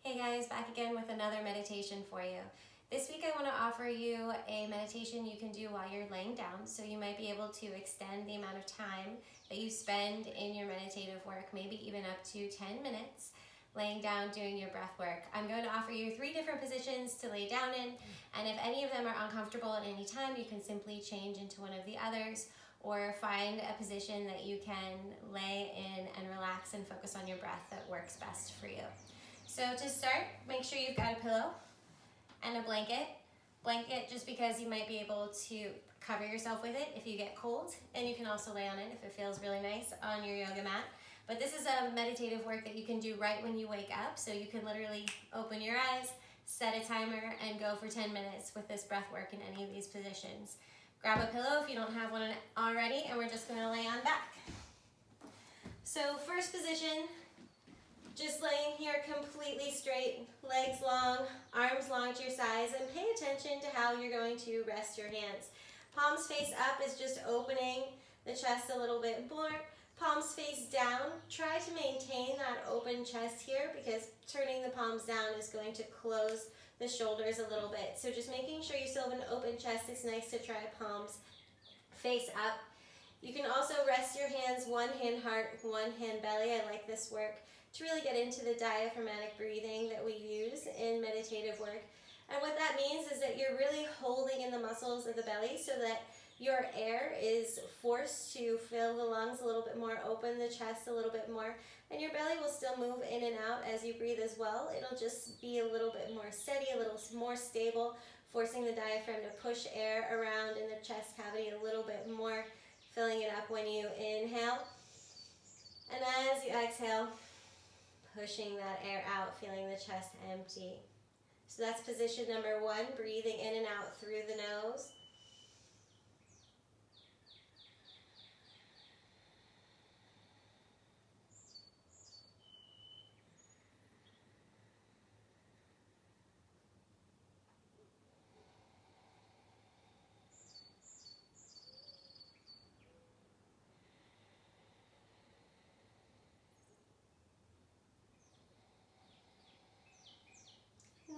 Hey guys, back again with another meditation for you. This week I want to offer you a meditation you can do while you're laying down, so you might be able to extend the amount of time that you spend in your meditative work, maybe even up to 10 minutes laying down doing your breath work. I'm going to offer you 3 different positions to lay down in, and if any of them are uncomfortable at any time, you can simply change into one of the others or find a position that you can lay in and relax and focus on your breath that works best for you. So to start, make sure you've got a pillow and a blanket. Blanket just because you might be able to cover yourself with it if you get cold, and you can also lay on it if it feels really nice on your yoga mat. But this is a meditative work that you can do right when you wake up, so you can literally open your eyes, set a timer, and go for 10 minutes with this breath work in any of these positions. Grab a pillow if you don't have one already, and we're just going to lay on back. So first position, just laying here completely straight, legs long, arms long to your sides, and pay attention to how you're going to rest your hands. Palms face up is just opening the chest a little bit more. Palms face down, try to maintain that open chest here because turning the palms down is going to close the shoulders a little bit. So just making sure you still have an open chest. It's nice to try palms face up. You can also rest your hands, one hand heart, one hand belly. I like this work to really get into the diaphragmatic breathing that we use in meditative work. And what that means is that you're really holding in the muscles of the belly so that your air is forced to fill the lungs a little bit more, open the chest a little bit more, and your belly will still move in and out as you breathe as well. It'll just be a little bit more steady, a little more stable, forcing the diaphragm to push air around in the chest cavity a little bit more, filling it up when you inhale. And as you exhale, pushing that air out, feeling the chest empty. So that's position number 1, breathing in and out through the nose.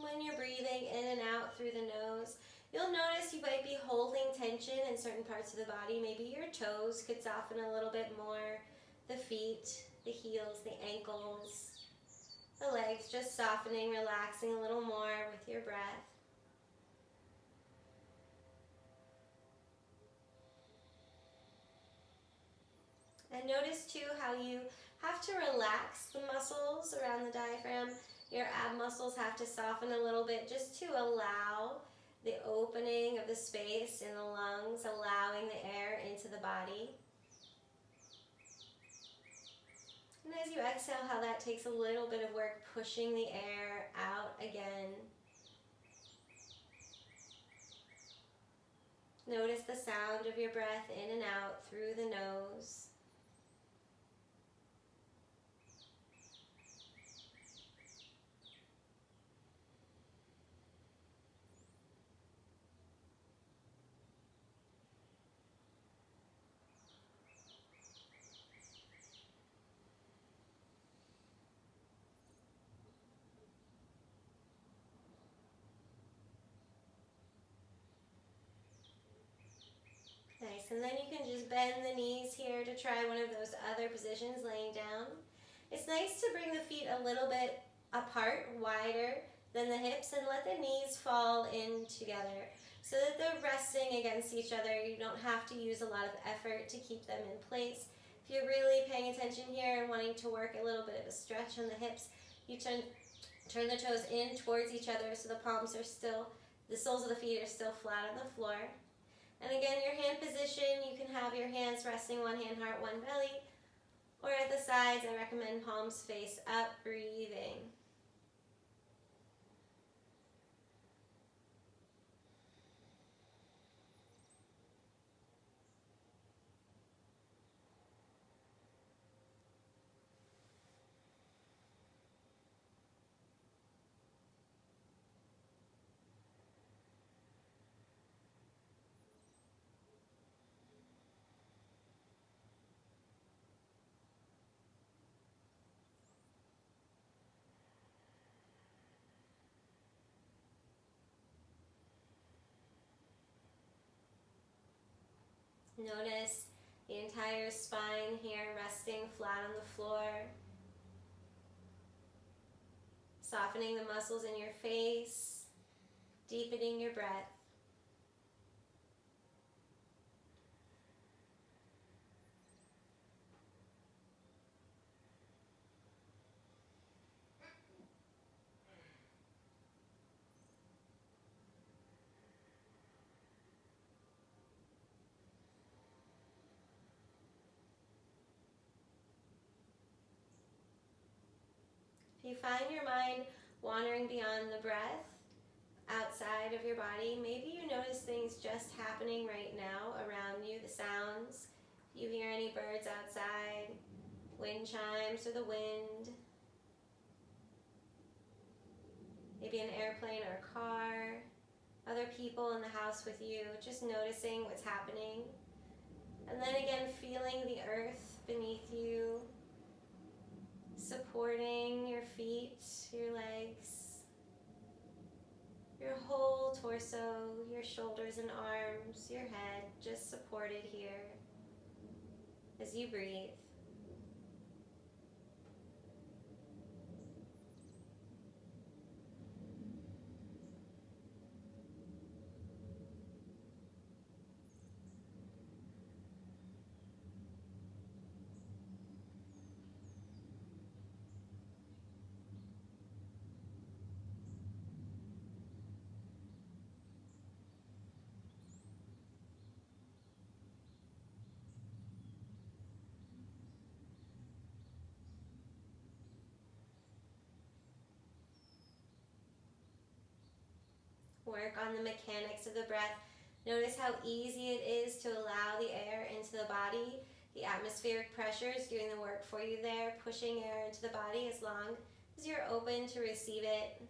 When you're breathing in and out through the nose, you'll notice you might be holding tension in certain parts of the body. Maybe your toes could soften a little bit more, the feet, the heels, the ankles, the legs just softening, relaxing a little more with your breath. And notice too how you have to relax the muscles around the diaphragm. Your ab muscles have to soften a little bit just to allow the opening of the space in the lungs, allowing the air into the body. And as you exhale, how that takes a little bit of work pushing the air out again. Notice the sound of your breath in and out through the nose. Nice, and then you can just bend the knees here to try one of those other positions, laying down. It's nice to bring the feet a little bit apart, wider than the hips, and let the knees fall in together so that they're resting against each other. You don't have to use a lot of effort to keep them in place. If you're really paying attention here and wanting to work a little bit of a stretch on the hips, you turn the toes in towards each other so the palms are still, the soles of the feet are still flat on the floor. And again, your hand position, you can have your hands resting, one hand heart, one belly. Or at the sides, I recommend palms face up, breathing. Notice the entire spine here resting flat on the floor. Softening the muscles in your face, deepening your breath. If you find your mind wandering beyond the breath, outside of your body, maybe you notice things just happening right now around you, the sounds. If you hear any birds outside, wind chimes or the wind, maybe an airplane or a car, other people in the house with you, just noticing what's happening. And then again, feeling the earth beneath you, supporting your feet, your legs, your whole torso, your shoulders and arms, your head, just supported here as you breathe. Work on the mechanics of the breath. Notice how easy it is to allow the air into the body. The atmospheric pressure is doing the work for you there, pushing air into the body as long as you're open to receive it.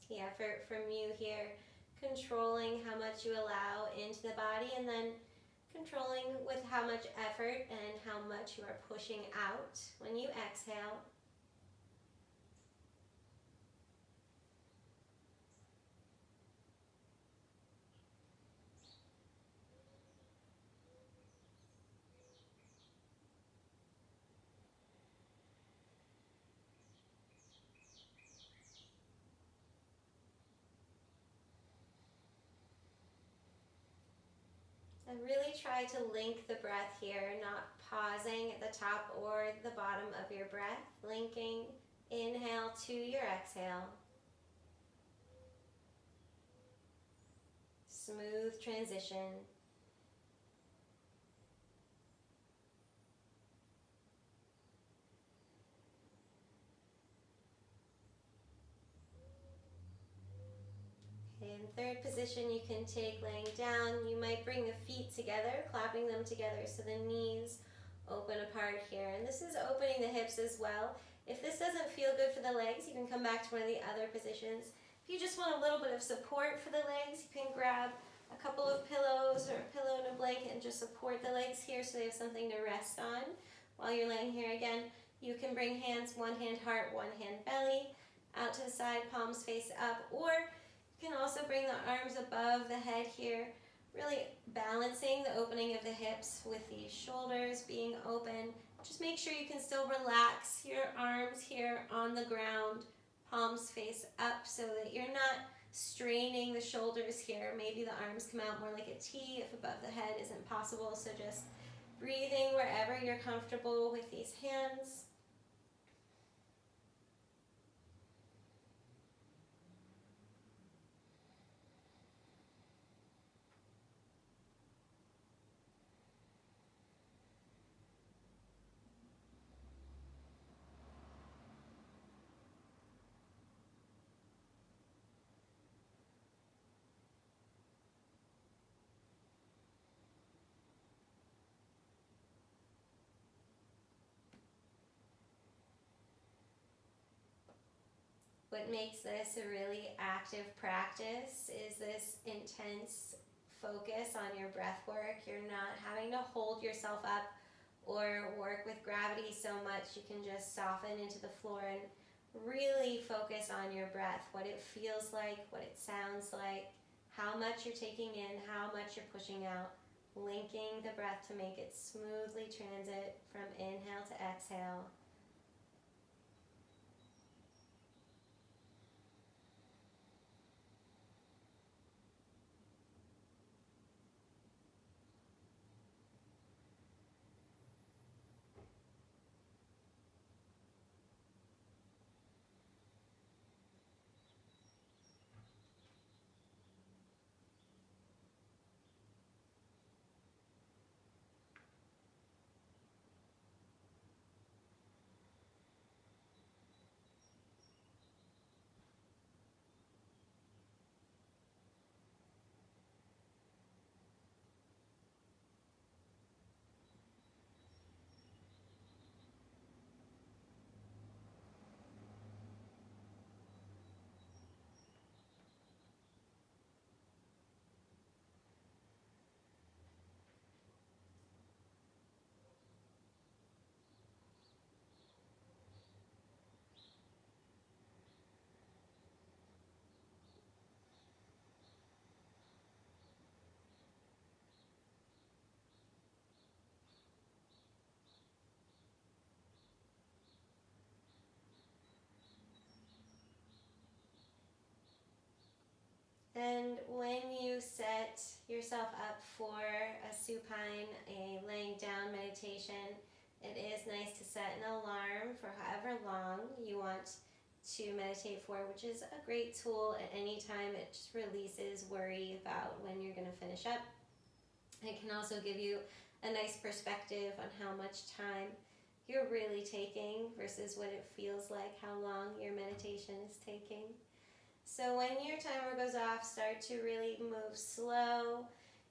The effort from you here, controlling how much you allow into the body, and then controlling with how much effort and how much you are pushing out when you exhale. And really try to link the breath here, not pausing at the top or the bottom of your breath, linking inhale to your exhale. Smooth transition. In third position, you can take laying down. You might bring the feet together, clapping them together so the knees open apart here. And this is opening the hips as well. If this doesn't feel good for the legs, you can come back to one of the other positions. If you just want a little bit of support for the legs, you can grab a couple of pillows or a pillow and a blanket and just support the legs here so they have something to rest on. While you're laying here again, you can bring hands, one hand heart, one hand belly, out to the side, palms face up, or you can also bring the arms above the head here, really balancing the opening of the hips with the shoulders being open. Just make sure you can still relax your arms here on the ground, palms face up so that you're not straining the shoulders here. Maybe the arms come out more like a T if above the head isn't possible, so just breathing wherever you're comfortable with these hands. What makes this a really active practice is this intense focus on your breath work. You're not having to hold yourself up or work with gravity so much. You can just soften into the floor and Really focus on your breath, what it feels like, what it sounds like, how much you're taking in, how much you're pushing out, linking the breath to make it smoothly transit from inhale to exhale. And when you set yourself up for a supine, a laying down meditation, it is nice to set an alarm for however long you want to meditate for, which is a great tool at any time. It just releases worry about when you're going to finish up. It can also give you a nice perspective on how much time you're really taking versus what it feels like, how long your meditation is taking. So when your timer goes off, start to really move slow.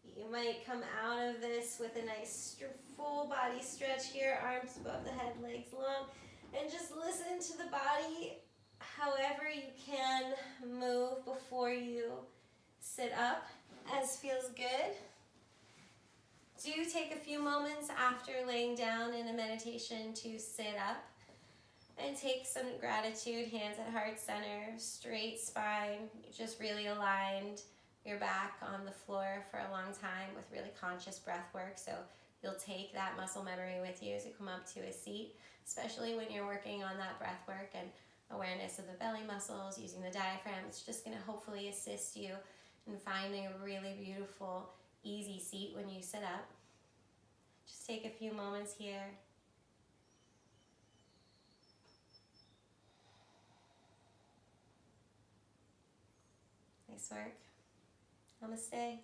You might come out of this with a nice full body stretch here, arms above the head, legs long, and just listen to the body however you can move before you sit up as feels good. Do take a few moments after laying down in a meditation to sit up and take some gratitude, hands at heart center, straight spine, just really aligned your back on the floor for a long time with really conscious breath work. So you'll take that muscle memory with you as you come up to a seat, especially when you're working on that breath work and awareness of the belly muscles, using the diaphragm. It's just going to hopefully assist you in finding a really beautiful, easy seat when you sit up. Just take a few moments here. Nice work. Namaste.